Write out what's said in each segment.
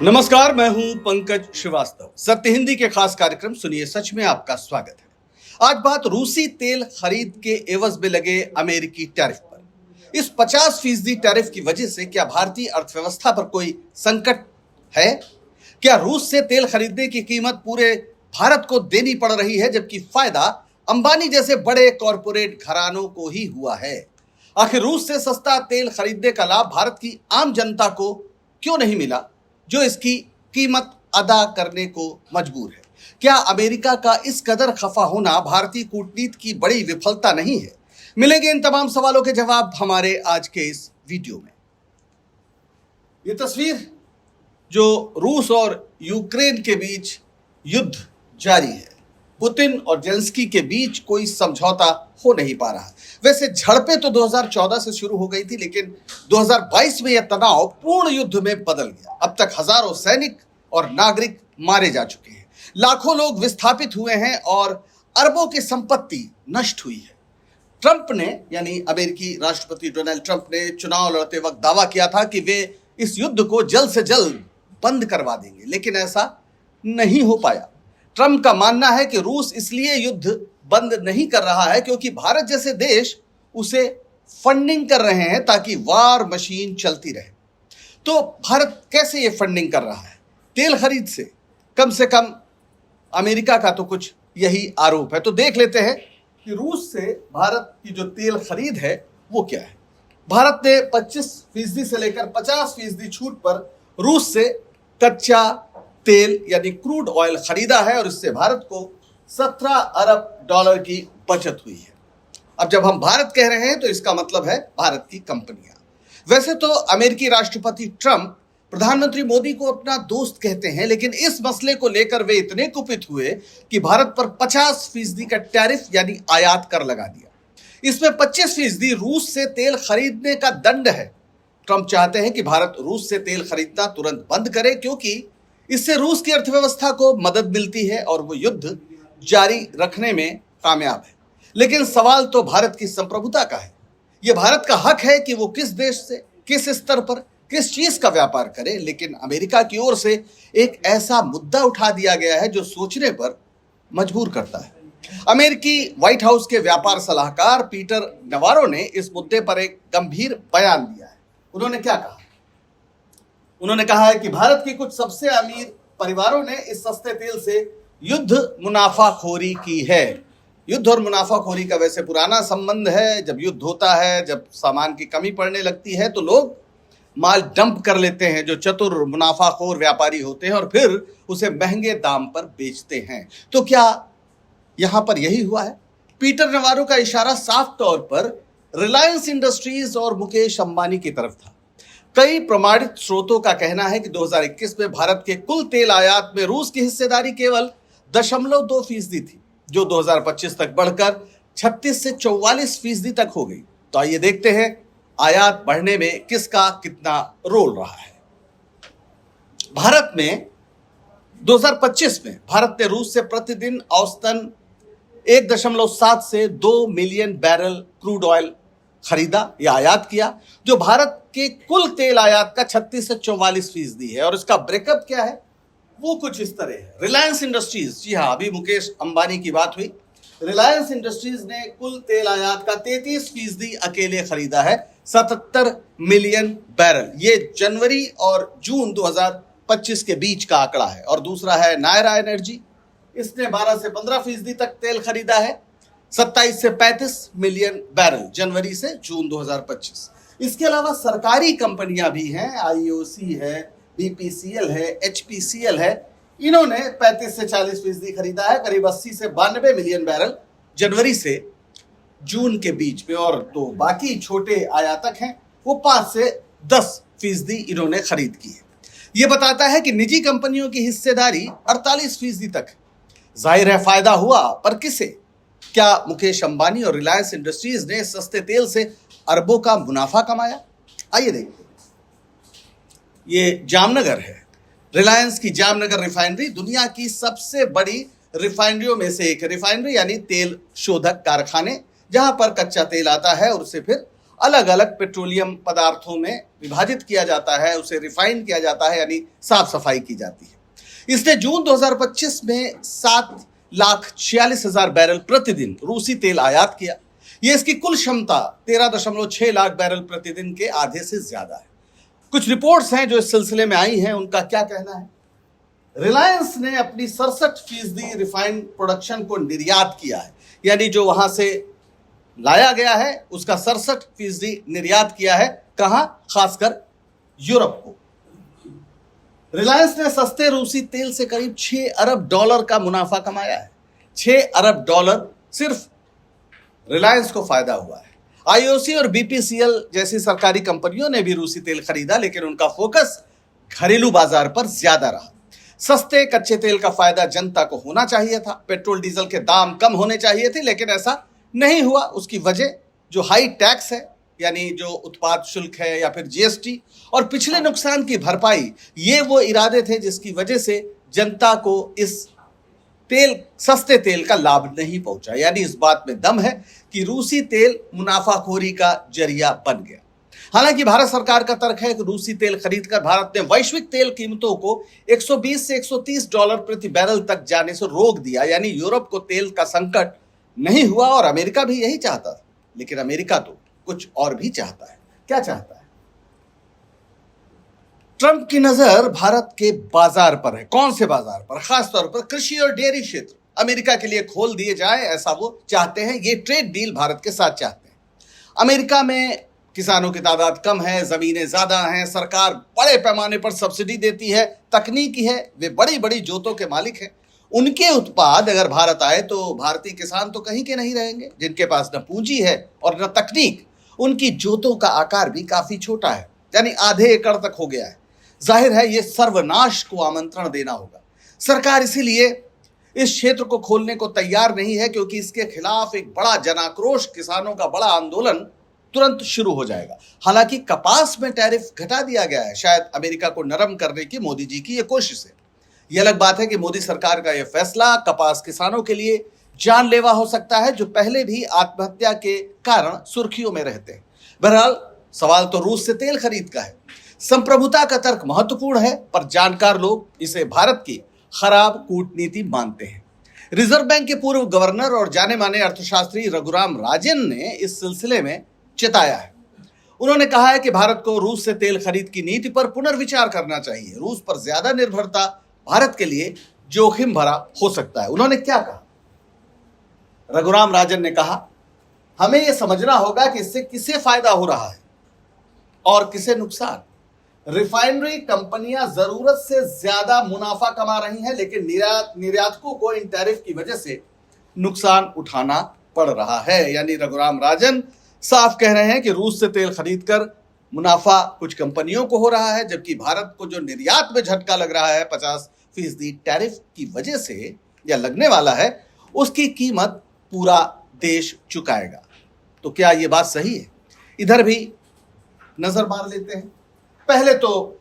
नमस्कार, मैं हूं पंकज श्रीवास्तव। सत्य हिंदी के खास कार्यक्रम सुनिए सच में आपका स्वागत है। आज बात रूसी तेल खरीद के एवज में लगे अमेरिकी टैरिफ पर। इस 50% टैरिफ की वजह से क्या भारतीय अर्थव्यवस्था पर कोई संकट है? क्या रूस से तेल खरीदने की कीमत पूरे भारत को देनी पड़ रही है, जबकि फायदा अंबानी जैसे बड़े कॉरपोरेट घरानों को ही हुआ है? आखिर रूस से सस्ता तेल खरीदने का लाभ भारत की आम जनता को क्यों नहीं मिला, जो इसकी कीमत अदा करने को मजबूर है? क्या अमेरिका का इस कदर खफा होना भारतीय कूटनीति की बड़ी विफलता नहीं है? मिलेंगे इन तमाम सवालों के जवाब हमारे आज के इस वीडियो में। ये तस्वीर जो रूस और यूक्रेन के बीच युद्ध जारी है, पुतिन और जेलेंस्की के बीच कोई समझौता हो नहीं पा रहा। वैसे झड़पें तो 2014 से शुरू हो गई थी, लेकिन 2022 में यह तनाव पूर्ण युद्ध में बदल गया। अब तक हजारों सैनिक और नागरिक मारे जा चुके हैं, लाखों लोग विस्थापित हुए हैं और अरबों की संपत्ति नष्ट हुई है। ट्रंप ने, यानी अमेरिकी राष्ट्रपति डोनाल्ड ट्रंप ने चुनाव लड़ते वक्त दावा किया था कि वे इस युद्ध को जल्द से जल्द बंद करवा देंगे, लेकिन ऐसा नहीं हो पाया। ट्रंप का मानना है कि रूस इसलिए युद्ध बंद नहीं कर रहा है क्योंकि भारत जैसे देश उसे फंडिंग कर रहे हैं ताकि वार मशीन चलती रहे। तो भारत कैसे ये फंडिंग कर रहा है? तेल खरीद से। कम अमेरिका का तो कुछ यही आरोप है। तो देख लेते हैं कि रूस से भारत की जो तेल खरीद है वो क्या है। भारत ने 25% से लेकर 50% छूट पर रूस से कच्चा तेल यानी क्रूड ऑयल खरीदा है और इससे भारत को 17 अरब डॉलर की बचत हुई है। अब जब हम भारत कह रहे हैं तो इसका मतलब है भारत की कंपनियां। वैसे तो अमेरिकी राष्ट्रपति ट्रंप प्रधानमंत्री मोदी को अपना दोस्त कहते हैं, लेकिन इस मसले को लेकर वे इतने कुपित हुए कि भारत पर 50% का टैरिफ यानी आयात कर लगा दिया। इसमें 25% रूस से तेल खरीदने का दंड है। ट्रंप चाहते हैं कि भारत रूस से तेल खरीदना तुरंत बंद करे, क्योंकि इससे रूस की अर्थव्यवस्था को मदद मिलती है और वो युद्ध जारी रखने में कामयाब है। लेकिन सवाल तो भारत की संप्रभुता का है। यह भारत का हक है कि वो किस देश से, किस स्तर पर, किस चीज का व्यापार करे। लेकिन अमेरिका की ओर से एक ऐसा मुद्दा उठा दिया गया है जो सोचने पर मजबूर करता है। अमेरिकी व्हाइट हाउस के व्यापार सलाहकार पीटर नवारो ने इस मुद्दे पर एक गंभीर बयान दिया है। उन्होंने क्या कहा? उन्होंने कहा है कि भारत के कुछ सबसे अमीर परिवारों ने इस सस्ते तेल से युद्ध मुनाफाखोरी की है। युद्ध और मुनाफाखोरी का वैसे पुराना संबंध है। जब युद्ध होता है, जब सामान की कमी पड़ने लगती है, तो लोग माल डंप कर लेते हैं, जो चतुर मुनाफाखोर व्यापारी होते हैं, और फिर उसे महंगे दाम पर बेचते हैं। तो क्या यहां पर यही हुआ है? पीटर नवारो का इशारा साफ तौर पर रिलायंस इंडस्ट्रीज और मुकेश अंबानी की तरफ था। कई प्रमाणित स्रोतों का कहना है कि 2021 में भारत के कुल तेल आयात में रूस की हिस्सेदारी केवल 0.2% थी, जो 2025 तक बढ़कर 36 से 44% तक हो गई। तो आइए देखते हैं आयात बढ़ने में किसका कितना रोल रहा है। भारत में 2025 में भारत ने रूस से प्रतिदिन औसतन 1.7 से 2 मिलियन बैरल क्रूड ऑयल खरीदा या आयात किया, जो भारत के कुल तेल आयात का 36 से 44% है। और इसका ब्रेकअप क्या है वो कुछ इस तरह है। रिलायंस इंडस्ट्रीज, जी हाँ, अभी मुकेश अंबानी की बात हुई, रिलायंस इंडस्ट्रीज ने कुल तेल आयात का 33% अकेले खरीदा है, 77 मिलियन बैरल। ये जनवरी और जून 2025 के बीच का आंकड़ा है। और दूसरा है नायरा एनर्जी, इसने 12 से 15% तक तेल खरीदा है, 27 से 35 मिलियन बैरल जनवरी से जून 2025। इसके अलावा सरकारी कंपनियां भी हैं, आईओसी है, बीपीसीएल है, एचपीसीएल है। इन्होंने 35 से 40% खरीदा है, करीब 80 से 92 मिलियन बैरल जनवरी से जून के बीच में। और तो बाकी छोटे आयातक हैं, वो 5 से 10% इन्होंने खरीद की है। ये बताता है कि निजी कंपनियों की हिस्सेदारी 48% तक है। जाहिर है फायदा हुआ, पर किसे? क्या मुकेश अंबानी और रिलायंस इंडस्ट्रीज ने सस्ते तेल से अरबों का मुनाफा कमाया? आइए देखते हैं। ये जामनगर है। रिलायंस की जामनगर रिफाइनरी दुनिया की सबसे बड़ी रिफाइनरियों में से एक। रिफाइनरी यानी तेल शोधक कारखाने, जहां पर कच्चा तेल आता है और उसे फिर अलग अलग पेट्रोलियम पदार्थों में विभाजित किया जाता है, उसे रिफाइन किया जाता है, यानी साफ सफाई की जाती है। इसने जून 2025 में 7,46,000 बैरल प्रतिदिन रूसी तेल आयात किया। यह इसकी कुल क्षमता 13.6 लाख बैरल प्रतिदिन के आधे से ज्यादा है। कुछ रिपोर्ट्स हैं जो इस सिलसिले में आई हैं, उनका क्या कहना है? रिलायंस ने अपनी 67% रिफाइंड प्रोडक्शन को निर्यात किया है, यानी जो वहां से लाया गया है उसका 67% निर्यात किया है। कहां? खासकर यूरोप को। रिलायंस ने सस्ते रूसी तेल से करीब $6 अरब का मुनाफा कमाया है। $6 अरब सिर्फ रिलायंस को फायदा हुआ है। आईओसी और बीपीसीएल जैसी सरकारी कंपनियों ने भी रूसी तेल खरीदा, लेकिन उनका फोकस घरेलू बाजार पर ज्यादा रहा। सस्ते कच्चे तेल का फायदा जनता को होना चाहिए था, पेट्रोल डीजल के दाम कम होने चाहिए थे, लेकिन ऐसा नहीं हुआ। उसकी वजह जो हाई टैक्स है, यानी जो उत्पाद शुल्क है या फिर जीएसटी, और पिछले नुकसान की भरपाई, ये वो इरादे थे जिसकी वजह से जनता को इस सस्ते तेल का लाभ नहीं पहुंचा। यानी इस बात में दम है कि रूसी तेल मुनाफाखोरी का जरिया बन गया। हालांकि भारत सरकार का तर्क है कि रूसी तेल खरीदकर भारत ने वैश्विक तेल कीमतों को $120 से $130 प्रति बैरल तक जाने से रोक दिया। यानी यूरोप को तेल का संकट नहीं हुआ, और अमेरिका भी यही चाहता था। लेकिन अमेरिका तो कुछ और भी चाहता है। क्या चाहता है? ट्रंप की नजर भारत के बाजार पर है। कौन से बाजार पर? खासतौर पर कृषि और डेयरी क्षेत्र अमेरिका के लिए खोल दिए जाए, ऐसा वो चाहते हैं। ये ट्रेड डील भारत के साथ चाहते हैं। अमेरिका में किसानों की तादाद कम है, जमीनें ज्यादा हैं, सरकार बड़े पैमाने पर सब्सिडी देती है, तकनीकी है, वे बड़ी बड़ी जोतों के मालिक हैं। उनके उत्पाद अगर भारत आए तो भारतीय किसान तो कहीं के नहीं रहेंगे। जिनके पास न पूंजी है और न तकनीक, उनकी जोतों का आकार भी काफी छोटा है, यानी आधे एकड़ तक हो गया है। जाहिर है ये सर्वनाश को आमंत्रण देना होगा। सरकार इसीलिए इस क्षेत्र को खोलने को तैयार नहीं है, क्योंकि इसके खिलाफ एक बड़ा जनाक्रोश, किसानों का बड़ा आंदोलन तुरंत शुरू हो जाएगा। हालांकि कपास में टैरिफ घटा दिया गया है, शायद अमेरिका को नरम करने की मोदी जी की यह कोशिश है। यह अलग बात है कि मोदी सरकार का यह फैसला कपास किसानों के लिए जानलेवा हो सकता है, जो पहले भी आत्महत्या के कारण सुर्खियों में रहते हैं। बहरहाल सवाल तो रूस से तेल खरीद का है। संप्रभुता का तर्क महत्वपूर्ण है, पर जानकार लोग इसे भारत की खराब कूटनीति मानते हैं। रिजर्व बैंक के पूर्व गवर्नर और जाने माने अर्थशास्त्री रघुराम राजन ने इस सिलसिले में चेताया है। उन्होंने कहा है कि भारत को रूस से तेल खरीद की नीति पर पुनर्विचार करना चाहिए। रूस पर ज्यादा निर्भरता भारत के लिए जोखिम भरा हो सकता है। उन्होंने क्या कहा? रघुराम राजन ने कहा, हमें यह समझना होगा कि इससे किसे फायदा हो रहा है और किसे नुकसान। रिफाइनरी कंपनियां जरूरत से ज्यादा मुनाफा कमा रही हैं, लेकिन निर्यातकों को इन टैरिफ की वजह से नुकसान उठाना पड़ रहा है। यानी रघुराम राजन साफ कह रहे हैं कि रूस से तेल खरीदकर मुनाफा कुछ कंपनियों को हो रहा है, जबकि भारत को जो निर्यात में झटका लग रहा है 50% टैरिफ की वजह से या लगने वाला है, उसकी कीमत पूरा देश चुकाएगा। तो क्या यह बात सही है? इधर भी नजर मार लेते हैं। पहले तो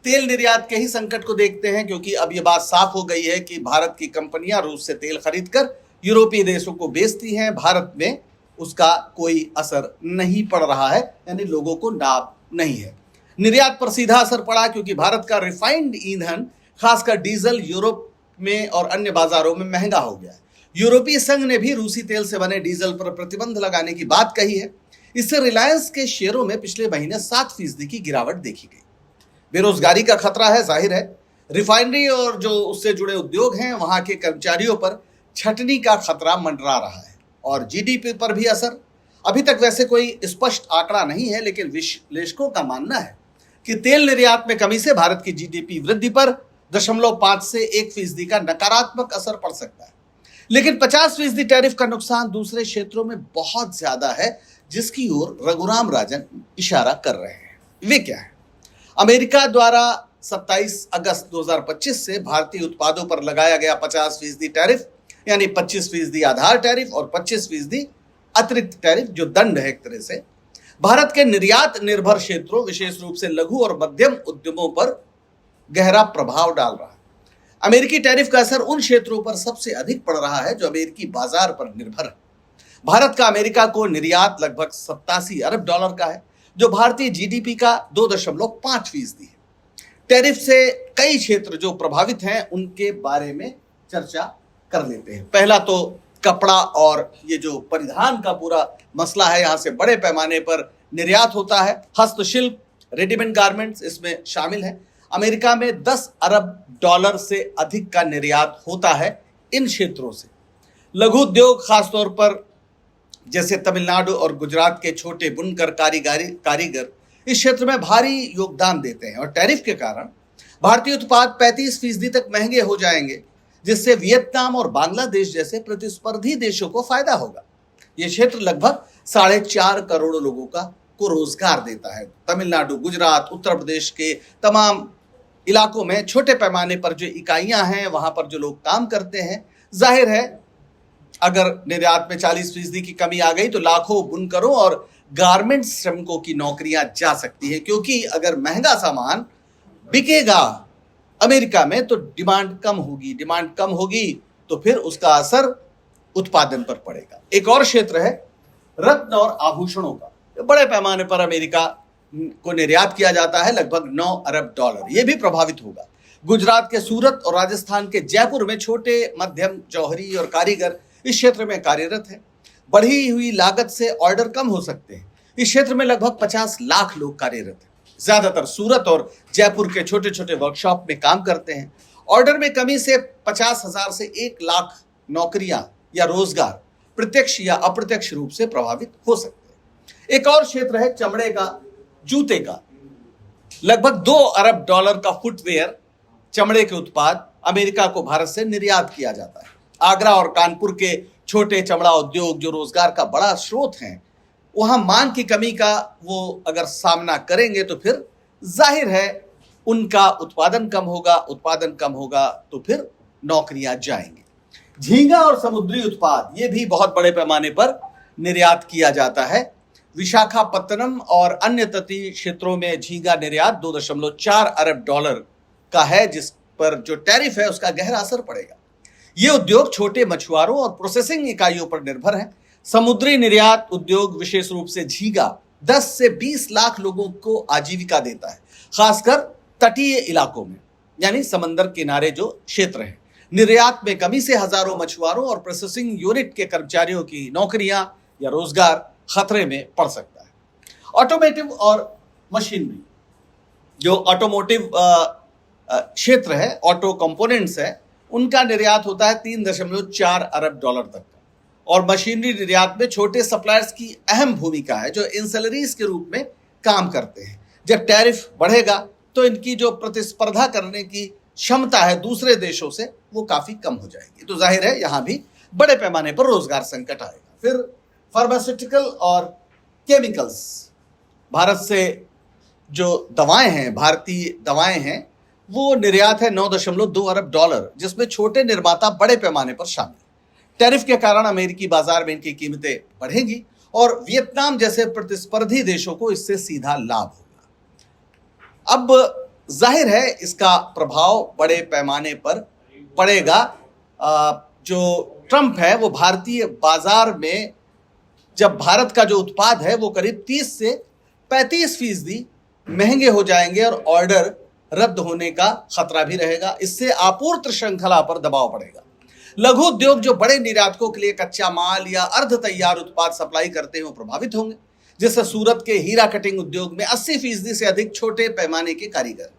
तेल निर्यात के ही संकट को देखते हैं, क्योंकि अब यह बात साफ हो गई है कि भारत की कंपनियां रूस से तेल खरीदकर यूरोपीय देशों को बेचती हैं। भारत में उसका कोई असर नहीं पड़ रहा है, यानी लोगों को लाभ नहीं है। निर्यात पर सीधा असर पड़ा, क्योंकि भारत का रिफाइंड ईंधन खासकर डीजल यूरोप में और अन्य बाजारों में महंगा हो गया है। यूरोपीय संघ ने भी रूसी तेल से बने डीजल पर प्रतिबंध लगाने की बात कही है। इससे रिलायंस के शेयरों में पिछले महीने 7% की गिरावट देखी गई। बेरोजगारी का खतरा है, जाहिर है। रिफाइनरी और जो उससे जुड़े उद्योग हैं, वहां के कर्मचारियों पर छटनी का खतरा मंडरा रहा है, और जीडीपी पर भी असर। अभी तक वैसे कोई स्पष्ट आंकड़ा नहीं है, लेकिन विश्लेषकों का मानना है कि तेल निर्यात में कमी से भारत की जीडीपी वृद्धि पर 0.5 से 1% का नकारात्मक असर पड़ सकता है। लेकिन 50% टैरिफ का नुकसान दूसरे क्षेत्रों में बहुत ज्यादा है, जिसकी ओर रघुराम राजन इशारा कर रहे हैं। वे क्या है? अमेरिका द्वारा 27 अगस्त 2025 से भारतीय उत्पादों पर लगाया गया 50% टैरिफ, यानी 25% आधार टैरिफ और 25% अतिरिक्त टैरिफ, जो दंड है एक तरह से, भारत के निर्यात निर्भर क्षेत्रों, विशेष रूप से लघु और मध्यम उद्यमों पर गहरा प्रभाव डाल रहा है। अमेरिकी टैरिफ का असर उन क्षेत्रों पर सबसे अधिक पड़ रहा है जो अमेरिकी बाजार पर निर्भर है। भारत का अमेरिका को निर्यात लगभग 87 अरब डॉलर का है, जो भारतीय जीडीपी का 2.5% है। टैरिफ से कई क्षेत्र जो प्रभावित हैं उनके बारे में चर्चा कर लेते हैं। पहला तो कपड़ा और ये जो परिधान का पूरा मसला है, यहां से बड़े पैमाने पर निर्यात होता है। हस्तशिल्प, रेडीमेड गारमेंट्स इसमें शामिल है। अमेरिका में 10 अरब डॉलर से अधिक का निर्यात होता है इन क्षेत्रों से। लघु उद्योग, खासतौर पर जैसे तमिलनाडु और गुजरात के छोटे बुनकर कारीगर इस क्षेत्र में भारी योगदान देते हैं, और टैरिफ के कारण भारतीय उत्पाद 35% तक महंगे हो जाएंगे, जिससे वियतनाम और बांग्लादेश जैसे प्रतिस्पर्धी देशों को फायदा होगा। यह क्षेत्र लगभग 4.5 करोड़ लोगों को रोजगार देता है। तमिलनाडु, गुजरात, उत्तर प्रदेश के तमाम इलाकों में छोटे पैमाने पर जो इकाइयां हैं, वहां पर जो लोग काम करते हैं, जाहिर है अगर निर्यात में 40% की कमी आ गई तो लाखों बुनकरों और गारमेंट श्रमिकों की नौकरियां जा सकती है, क्योंकि अगर महंगा सामान बिकेगा अमेरिका में तो डिमांड कम होगी तो फिर उसका असर उत्पादन पर पड़ेगा। एक और क्षेत्र है रत्न और आभूषणों का। बड़े पैमाने पर अमेरिका को निर्यात किया जाता है, लगभग 9 अरब डॉलर। यह भी प्रभावित होगा। गुजरात के सूरत और राजस्थान के जयपुर में छोटे, मध्यम जौहरी और कारीगर इस क्षेत्र में कार्यरत है। बढ़ी हुई लागत से ऑर्डर कम हो सकते हैं। इस क्षेत्र में लगभग 50 लाख लोग कार्यरत हैं। ज्यादातर सूरत और जयपुर के छोटे छोटे वर्कशॉप में काम करते हैं। ऑर्डर में कमी से 50,000 से 1 लाख नौकरियां या रोजगार प्रत्यक्ष या अप्रत्यक्ष रूप से प्रभावित हो सकते हैं। एक और क्षेत्र है चमड़े का, जूते का। लगभग 2 अरब डॉलर का फुटवेयर चमड़े के उत्पाद अमेरिका को भारत से निर्यात किया जाता है। आगरा और कानपुर के छोटे चमड़ा उद्योग जो रोजगार का बड़ा स्रोत हैं, वहां मांग की कमी का वो अगर सामना करेंगे तो फिर जाहिर है उनका उत्पादन कम होगा तो फिर नौकरियां जाएंगी। झींगा और समुद्री उत्पाद ये भी बहुत बड़े पैमाने पर निर्यात किया जाता है। विशाखापत्तनम और अन्य तटीय क्षेत्रों में झींगा निर्यात 2.4 अरब डॉलर का है, जिस पर जो टैरिफ है उसका गहरा असर पड़ेगा। ये उद्योग छोटे मछुआरों और प्रोसेसिंग इकाइयों पर निर्भर है। समुद्री निर्यात उद्योग विशेष रूप से झींगा 10 से 20 लाख लोगों को आजीविका देता है, खासकर तटीय इलाकों में, यानी समंदर किनारे जो क्षेत्र है। निर्यात में कमी से हजारों मछुआरों और प्रोसेसिंग यूनिट के कर्मचारियों की नौकरियां या रोजगार खतरे में पड़ सकता है। ऑटोमेटिव और मशीनरी, जो ऑटोमोटिव क्षेत्र है, ऑटो कंपोनेंट्स है, उनका निर्यात होता है 3.4 अरब डॉलर तक का। और मशीनरी निर्यात में छोटे सप्लायर्स की अहम भूमिका है, जो इंसलरीज के रूप में काम करते हैं। जब टैरिफ बढ़ेगा तो इनकी जो प्रतिस्पर्धा करने की क्षमता है दूसरे देशों से, वो काफी कम हो जाएगी। तो जाहिर है यहां भी बड़े पैमाने पर रोजगार संकट आएगा। फिर फार्मास्यूटिकल और केमिकल्स, भारत से जो दवाएं हैं, भारतीय दवाएं हैं, वो निर्यात है 9.2 अरब डॉलर, जिसमें छोटे निर्माता बड़े पैमाने पर शामिल। टैरिफ के कारण अमेरिकी बाजार में इनकी कीमतें बढ़ेंगी और वियतनाम जैसे प्रतिस्पर्धी देशों को इससे सीधा लाभ होगा। अब जाहिर है इसका प्रभाव बड़े पैमाने पर पड़ेगा। जो ट्रंप है वो भारतीय बाजार में, जब भारत का जो उत्पाद है वो करीब 30 से 35% महंगे हो जाएंगे और ऑर्डर रद्द होने का खतरा भी रहेगा। इससे आपूर्ति श्रृंखला पर दबाव पड़ेगा। लघु उद्योग जो बड़े निर्यातकों के लिए कच्चा माल या अर्ध तैयार उत्पाद सप्लाई करते हैं वो प्रभावित होंगे, जिससे सूरत के हीरा कटिंग उद्योग में 80% से अधिक छोटे पैमाने के कारीगर।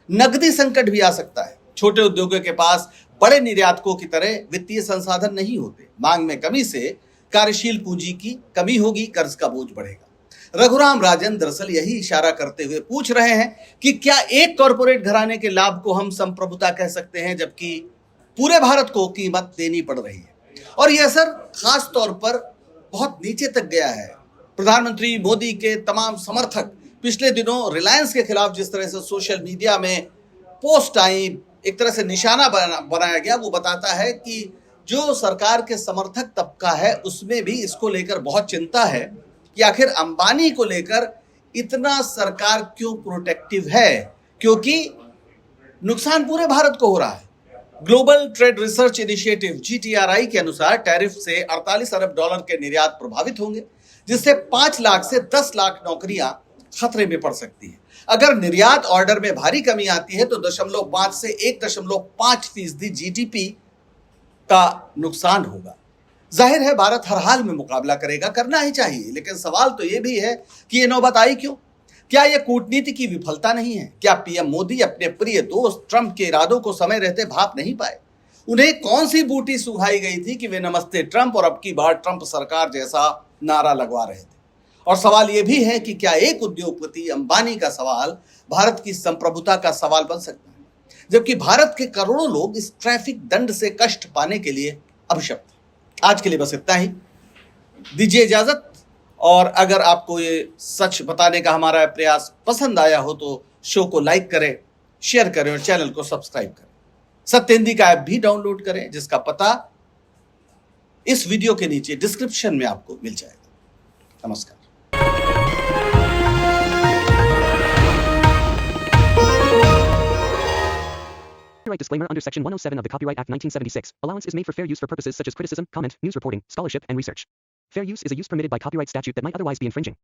नकदी संकट भी आ सकता है। छोटे उद्योगों के पास बड़े निर्यातकों की तरह वित्तीय संसाधन नहीं होते। मांग में कमी से कार्यशील पूंजी की कमी होगी, कर्ज का बोझ बढ़ेगा। रघुराम राजन दरअसल यही इशारा करते हुए पूछ रहे हैं कि क्या एक कॉरपोरेट घराने के लाभ को हम संप्रभुता कह सकते हैं, जबकि पूरे भारत को कीमत देनी पड़ रही है। और यह असर खास तौर पर बहुत नीचे तक गया है। प्रधानमंत्री मोदी के तमाम समर्थक पिछले दिनों रिलायंस के खिलाफ जिस तरह से सोशल मीडिया में पोस्ट आई, एक तरह से निशाना बनाया गया, वो बताता है कि जो सरकार के समर्थक तबका है उसमें भी इसको लेकर बहुत चिंता है कि आखिर अंबानी को लेकर इतना सरकार क्यों प्रोटेक्टिव है, क्योंकि नुकसान पूरे भारत को हो रहा है। ग्लोबल ट्रेड रिसर्च इनिशिएटिव जीटीआरआई के अनुसार टैरिफ से 48 अरब डॉलर के निर्यात प्रभावित होंगे, जिससे 5 लाख से 10 लाख नौकरियां खतरे में पड़ सकती हैं। अगर निर्यात ऑर्डर में भारी कमी आती है तो 0.5 से 1.5% जीडीपी का नुकसान होगा। जाहिर है भारत हर हाल में मुकाबला करेगा, करना ही चाहिए, लेकिन सवाल तो यह भी है कि ये नौबत आई क्यों? क्या यह कूटनीति की विफलता नहीं है? क्या पीएम मोदी अपने प्रिय दोस्त ट्रंप के इरादों को समय रहते भाप नहीं पाए? उन्हें कौन सी बूटी सुखाई गई थी कि वे नमस्ते ट्रंप और अब की बार ट्रंप सरकार जैसा नारा लगवा रहे थे? और सवाल यह भी है कि क्या एक उद्योगपति अंबानी का सवाल भारत की संप्रभुता का सवाल बन सकता है, जबकि भारत के करोड़ों लोग इस ट्रैफिक दंड से कष्ट पाने के लिए अभिशप्त हैं। आज के लिए बस इतना ही, दीजिए इजाजत। और अगर आपको ये सच बताने का हमारा प्रयास पसंद आया हो तो शो को लाइक करें, शेयर करें और चैनल को सब्सक्राइब करें। सत्य हिंदी का ऐप भी डाउनलोड करें, जिसका पता इस वीडियो के नीचे डिस्क्रिप्शन में आपको मिल जाएगा। नमस्कार। Copyright disclaimer under Section 107 of the Copyright Act 1976. Allowance is made for fair use for purposes such as criticism, comment, news reporting, scholarship, and research. Fair use is a use permitted by copyright statute that might otherwise be infringing.